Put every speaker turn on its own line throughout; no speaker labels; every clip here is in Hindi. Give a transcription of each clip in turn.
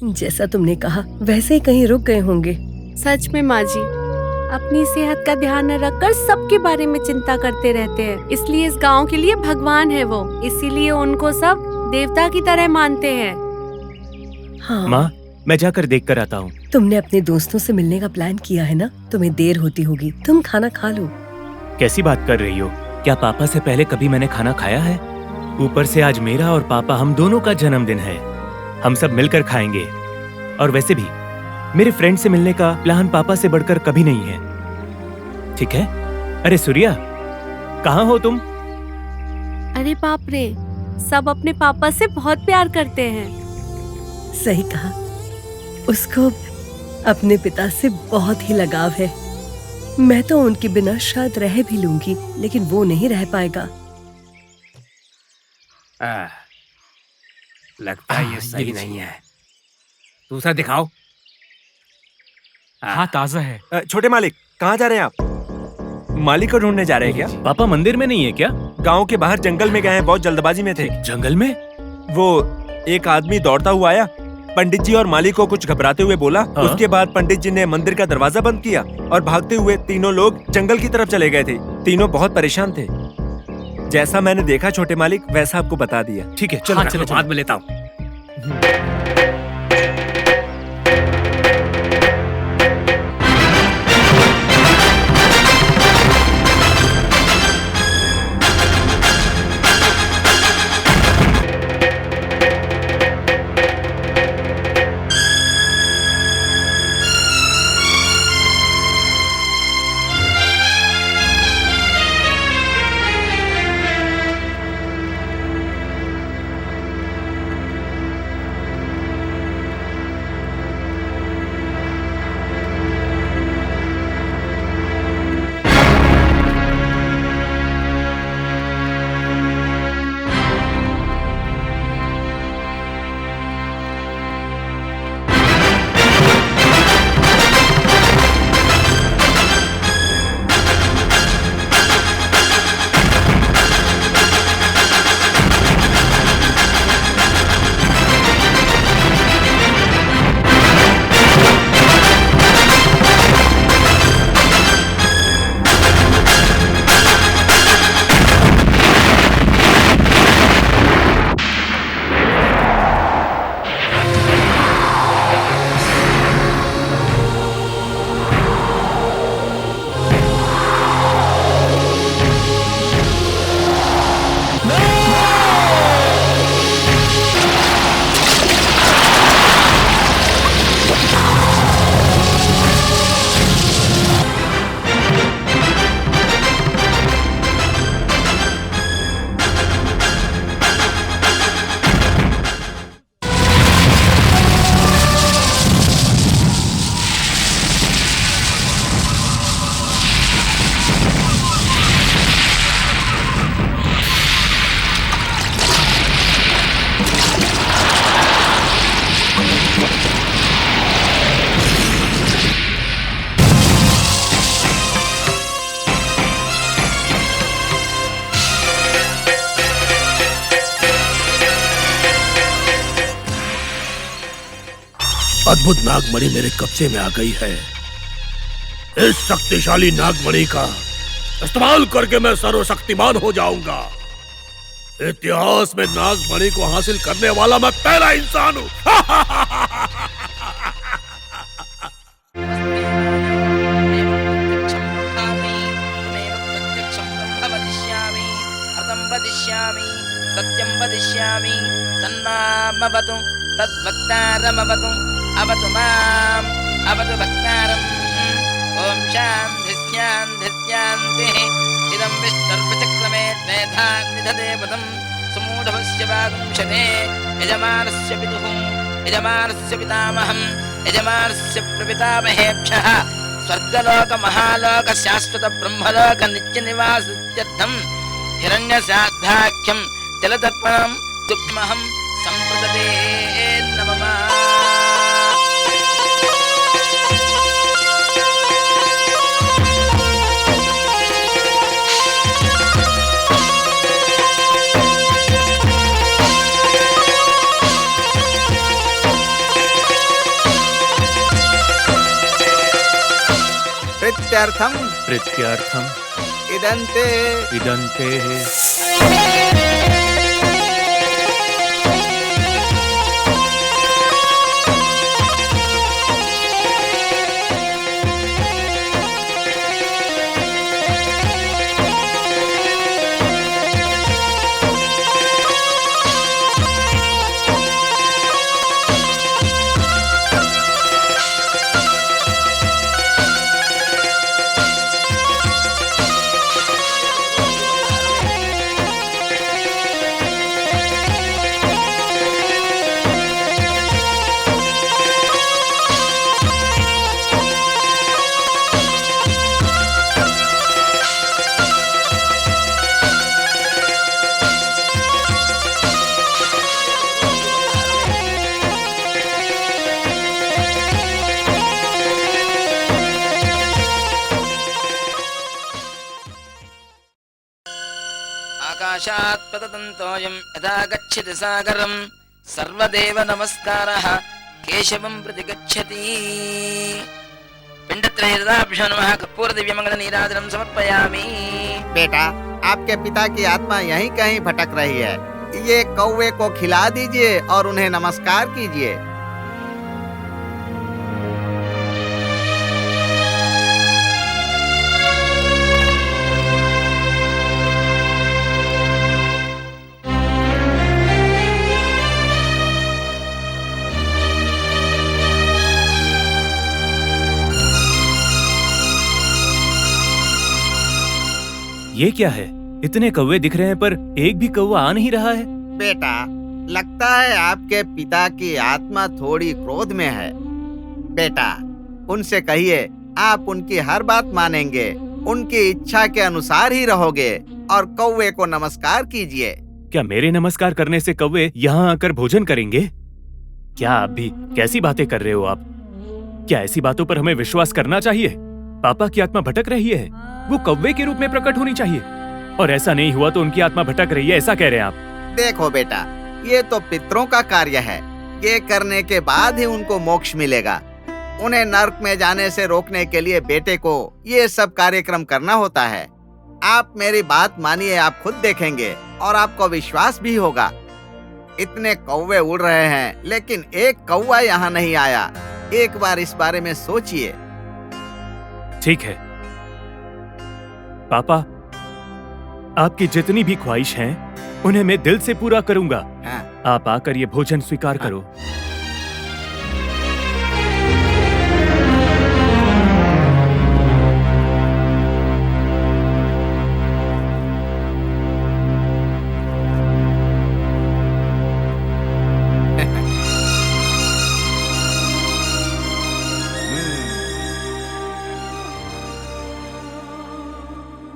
जैसा तुमने कहा वैसे ही कहीं रुक गए होंगे।
सच में माँ जी, अपनी सेहत का ध्यान न रखकर सबके बारे में चिंता करते रहते हैं। इसलिए इस गांव के लिए भगवान है वो, इसीलिए उनको सब देवता की तरह मानते हैं।
हाँ
माँ, मैं जाकर देख कर आता हूँ।
तुमने अपने दोस्तों से मिलने का प्लान किया है ना? तुम्हें देर होती होगी, तुम खाना खा लो।
कैसी बात कर रही हो? क्या पापा से पहले कभी मैंने खाना खाया है? ऊपर से आज मेरा और पापा हम दोनों का जन्मदिन है। हम सब मिलकर खाएंगे। और वैसे भी मेरे फ्रेंड से मिलने का प्लान पापा से बढ़कर कभी नहीं है। ठीक है? अरे सूर्या, कहाँ हो तुम?
अरे बाप रे, सब अपने पापा से बहुत प्यार करते हैं।
सही कहा, उसको अपने पिता से बहुत ही लगाव है। मैं तो उनके बिना शायद रह भी लूंगी, लेकिन वो नहीं रह पाएगा।
लगता है ये सही नहीं है। दूसरा दिखाओ।
हाँ, ताजा है।
छोटे मालिक, कहाँ जा रहे हैं आप? मालिक को ढूंढने जा रहे हैं क्या?
पापा मंदिर में नहीं है क्या?
गांव के बाहर जंगल में गए हैं, बहुत जल्दबाजी में थे।
जंगल में?
वो एक आदमी दौड़ता हुआ आया, पंडित जी और मालिक को कुछ घबराते हुए बोला।
हाँ?
उसके बाद पंडित जी ने मंदिर का दरवाजा बंद किया और भागते हुए तीनों लोग जंगल की तरफ चले गए थे। तीनों बहुत परेशान थे। जैसा मैंने देखा छोटे मालिक, वैसा आपको बता दिया।
ठीक है, चलो।
हाँ, चलो बाद में लेता हूँ।
अद्भुत नागमणि मेरे कब्जे में आ गई है। इस शक्तिशाली नागमणि का इस्तेमाल करके मैं सर्वशक्तिमान हो जाऊंगा। इतिहास में नागमणि को हासिल करने वाला मैं पहला इंसान हूँ।
सत्यं वदिष्यामि तन्मामवतु तद्भक्तारमवतु अवतु माम् अवतु भक्तारम्। ॐ शान्ति शान्ति शान्तिः। इदं विष्णुर्वचक्रमे द्वैधान्निधदेवतं समूढभस्य वागुंशते। यजमानस्य पितुः यजमानस्य पितामहं यजमानस्य प्रपितामहेभ्यः स्वर्गलोकमहालोक शाश्वत ब्रह्मलोक नित्यनिवासत्यर्थं हिरण्यश्राद्धाख्यं जलतर्पणं तुभ्यमहं सम्प्रददे नमः।
प्रीत्यर्थम
प्रीत्यर्थम
इदन्ते
इदन्ते।
आकाशात् पततन्तोऽयं यथा गच्छति सागरं सर्वदेव नमस्कारः केशवं प्रति गच्छति। पिण्डत्रयदाभ्यो नमः कर्पूरदिव्यमङ्गलनीराजनं समर्पयामि।
बेटा, आपके पिता की आत्मा यहीं कहीं भटक रही है। ये कौवे को खिला दीजिए और उन्हें नमस्कार कीजिए।
ये क्या है? इतने कौवे दिख रहे हैं पर एक भी कौवा आ नहीं रहा है।
बेटा, लगता है आपके पिता की आत्मा थोड़ी क्रोध में है। बेटा, उनसे कहिए आप उनकी हर बात मानेंगे, उनकी इच्छा के अनुसार ही रहोगे और कौवे को नमस्कार कीजिए।
क्या मेरे नमस्कार करने से कौवे यहाँ आकर भोजन करेंगे? क्या आप भी कैसी बातें कर रहे हो आप? क्या ऐसी बातों पर हमें विश्वास करना चाहिए? पापा की आत्मा भटक रही है, वो कौवे के रूप में प्रकट होनी चाहिए, और ऐसा नहीं हुआ तो उनकी आत्मा भटक रही है, ऐसा कह रहे हैं आप?
देखो बेटा, ये तो पितरों का कार्य है। ये करने के बाद ही उनको मोक्ष मिलेगा। उन्हें नर्क में जाने से रोकने के लिए बेटे को ये सब कार्यक्रम करना होता है। आप मेरी बात मानिए, आप खुद देखेंगे और आपको विश्वास भी होगा। इतने कौवे उड़ रहे हैं लेकिन एक कौवा यहाँ नहीं आया। एक बार इस बारे में सोचिए।
ठीक है पापा, आपकी जितनी भी ख्वाहिश हैं, उन्हें मैं दिल से पूरा करूंगा।
हाँ।
आप आकर ये भोजन स्वीकार करो।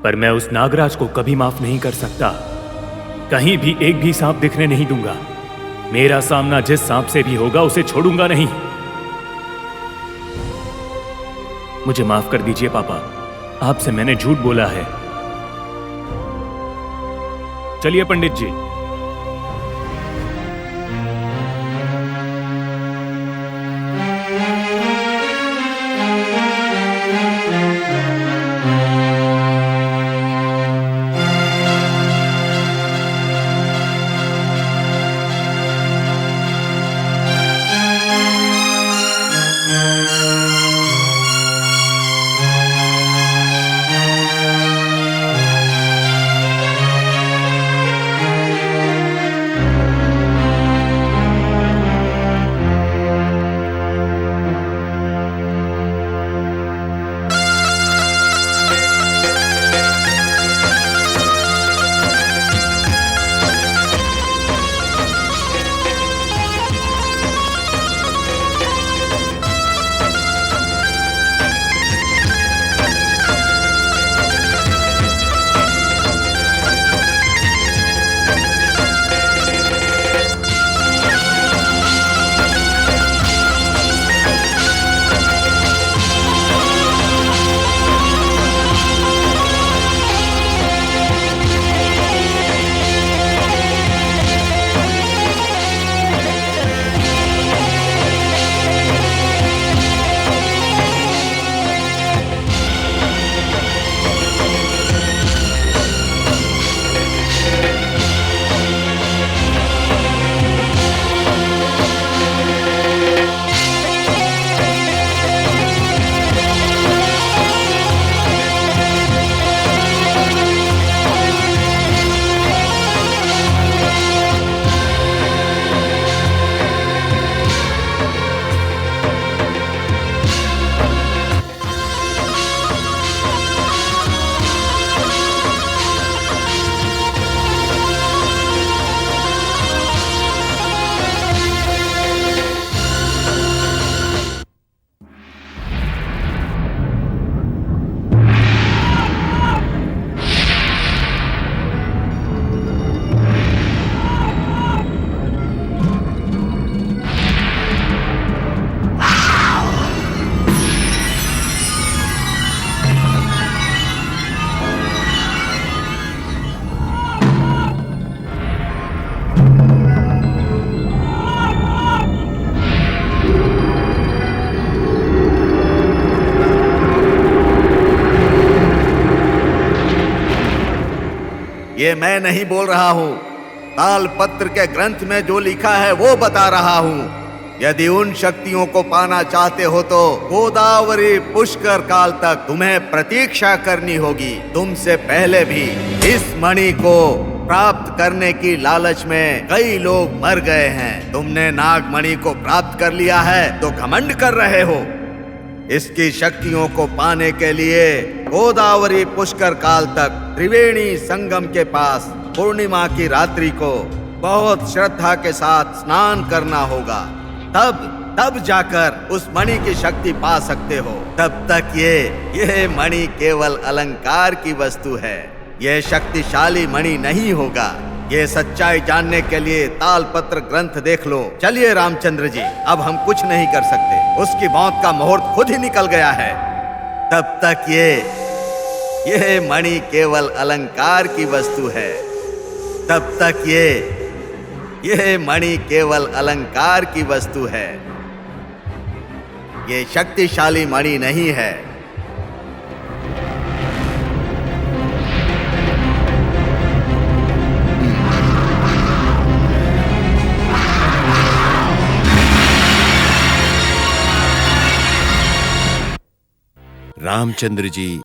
पर मैं उस नागराज को कभी माफ नहीं कर सकता। कहीं भी एक भी सांप दिखने नहीं दूंगा। मेरा सामना जिस सांप से भी होगा उसे छोड़ूंगा नहीं। मुझे माफ कर दीजिए पापा, आपसे मैंने झूठ बोला है। चलिए पंडित जी।
ये मैं नहीं बोल रहा हूँ, तालपत्र के ग्रंथ में जो लिखा है वो बता रहा हूँ। यदि उन शक्तियों को पाना चाहते हो तो गोदावरी पुष्कर काल तक तुम्हें प्रतीक्षा करनी होगी। तुमसे पहले भी इस मणि को प्राप्त करने की लालच में कई लोग मर गए हैं। तुमने नागमणि को प्राप्त कर लिया है तो घमंड कर रहे हो। इसकी शक्तियों को पाने के लिए गोदावरी पुष्कर काल तक त्रिवेणी संगम के पास पूर्णिमा की रात्रि को बहुत श्रद्धा के साथ स्नान करना होगा। तब जाकर उस मणि की शक्ति पा सकते हो। तब तक ये मणि केवल अलंकार की वस्तु है, ये शक्तिशाली मणि नहीं होगा। ये सच्चाई जानने के लिए तालपत्र ग्रंथ देख लो। चलिए रामचंद्र जी, अब हम कुछ नहीं कर सकते, उसकी मौत का मुहूर्त खुद ही निकल गया है। तब तक ये मणि केवल अलंकार की वस्तु है। तब तक ये मणि केवल अलंकार की वस्तु है, ये शक्तिशाली मणि नहीं है।
रामचंद्र जी,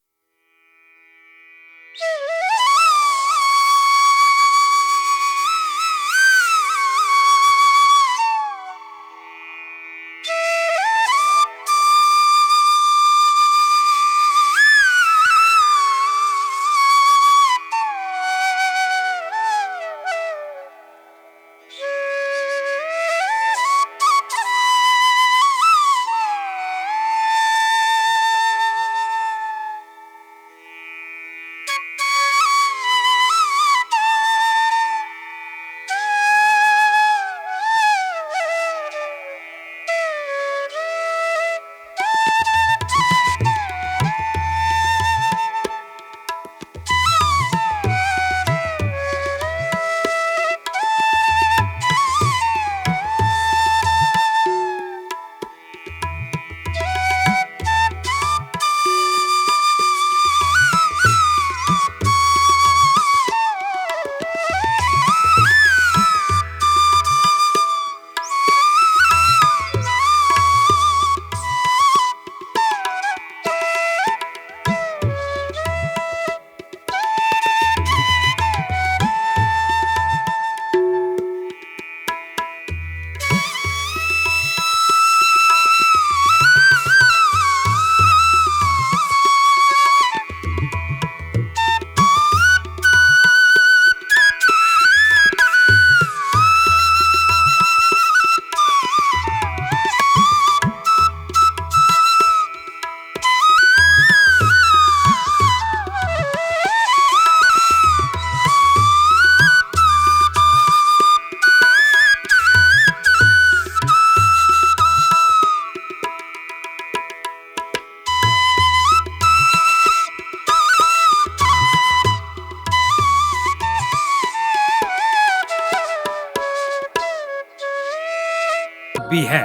भी है।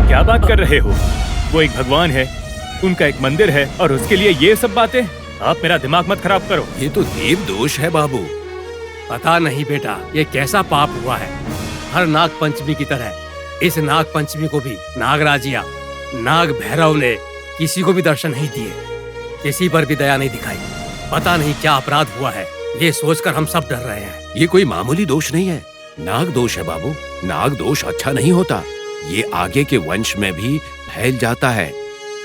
क्या बात कर रहे हो? वो एक भगवान है, उनका एक मंदिर है और उसके लिए ये सब बातें? आप मेरा दिमाग मत खराब करो।
ये तो देव दोष है बाबू।
पता नहीं बेटा, ये कैसा पाप हुआ है। हर नाग पंचमी की तरह इस नाग पंचमी को भी नागराजिया नाग भैरव ने किसी को भी दर्शन नहीं दिए, किसी पर भी दया नहीं दिखाई। पता नहीं क्या अपराध हुआ है, ये सोचकर हम सब डर रहे हैं।
ये कोई मामूली दोष नहीं है, नाग दोष है बाबू। नाग दोष अच्छा नहीं होता, ये आगे के वंश में भी फैल जाता है।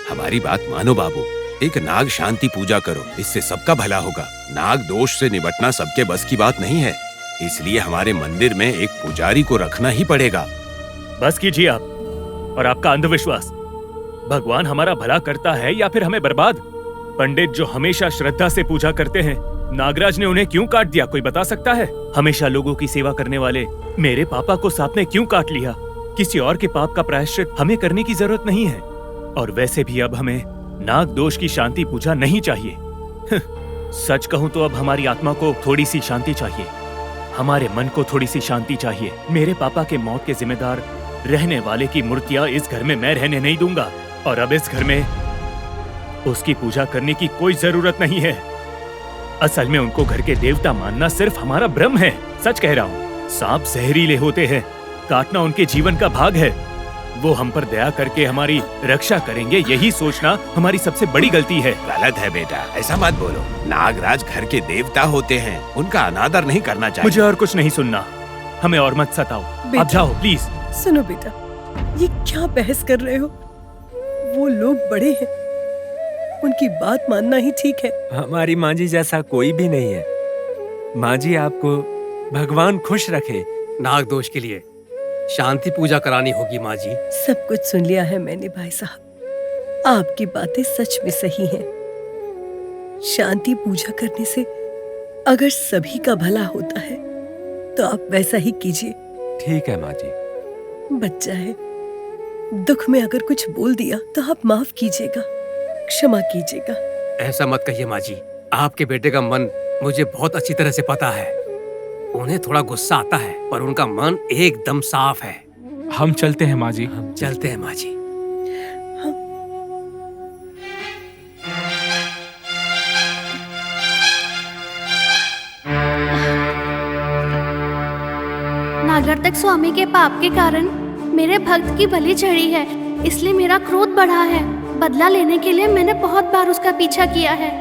हमारी बात मानो बाबू, एक नाग शांति पूजा करो, इससे सबका भला होगा। नाग दोष से निपटना सबके बस की बात नहीं है, इसलिए हमारे मंदिर में एक पुजारी को रखना ही पड़ेगा।
बस कीजिए आप और आपका अंधविश्वास। भगवान हमारा भला करता है या फिर हमें बर्बाद? पंडित जो हमेशा श्रद्धा से पूजा करते हैं, नागराज ने उन्हें क्यों काट दिया? कोई बता सकता है? हमेशा लोगों की सेवा करने वाले मेरे पापा को सांप ने क्यों काट लिया? किसी और के पाप का प्रायश्चित हमें करने की जरूरत नहीं है। और वैसे भी अब हमें नाग दोष की शांति पूजा नहीं चाहिए। सच कहूं तो अब हमारी आत्मा को थोड़ी सी शांति चाहिए, हमारे मन को थोड़ी सी शांति चाहिए। मेरे पापा के मौत के जिम्मेदार रहने वाले की मूर्तियां इस घर में मैं रहने नहीं दूंगा, और अब इस घर में उसकी पूजा करने की कोई जरूरत नहीं है। असल में उनको घर के देवता मानना सिर्फ हमारा भ्रम है। सच कह रहा हूँ, सांप जहरीले होते हैं, काटना उनके जीवन का भाग है। वो हम पर दया करके हमारी रक्षा करेंगे, यही सोचना हमारी सबसे बड़ी गलती है।
गलत है बेटा, ऐसा मत बोलो। नागराज घर के देवता होते हैं, उनका अनादर नहीं करना चाहिए।
मुझे और कुछ नहीं सुनना, हमें और मत सताओ।
बेटा।
आप जाओ प्लीज।
सुनो बेटा, ये क्या बहस कर रहे हो? वो लोग बड़े हैं, उनकी बात मानना ही ठीक है।
हमारी माँ जी जैसा कोई भी नहीं है। माँ जी, आपको भगवान खुश रखे।
नाग दोष के लिए शांति पूजा करानी होगी माँ जी।
सब कुछ सुन लिया है मैंने भाई साहब, आपकी बातें सच में सही हैं। शांति पूजा करने से अगर सभी का भला होता है तो आप वैसा ही कीजिए।
ठीक है माँ जी।
बच्चा है, दुख में अगर कुछ बोल दिया तो आप माफ कीजिएगा, क्षमा कीजिएगा।
ऐसा मत कहिए माँ जी, आपके बेटे का मन मुझे बहुत अच्छी तरह से पता है। उन्हें थोड़ा गुस्सा आता है पर उनका मन एकदम साफ है।
हम चलते हैं माँ जी।
हम चलते हैं माँ जी।
नागरतक स्वामी के पाप के कारण मेरे भक्त की बलि चढ़ी है, इसलिए मेरा क्रोध बढ़ा है। बदला लेने के लिए मैंने बहुत बार उसका पीछा किया है।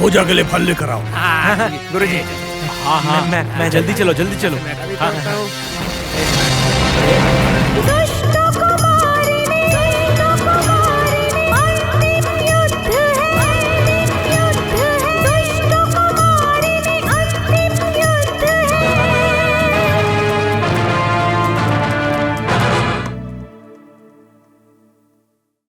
पूजा के लिए फल लेकर आओ।
गुरुजी। हाँ हाँ, मैं जल्दी चलो जल्दी चलो।
मैं भी करता हूँ।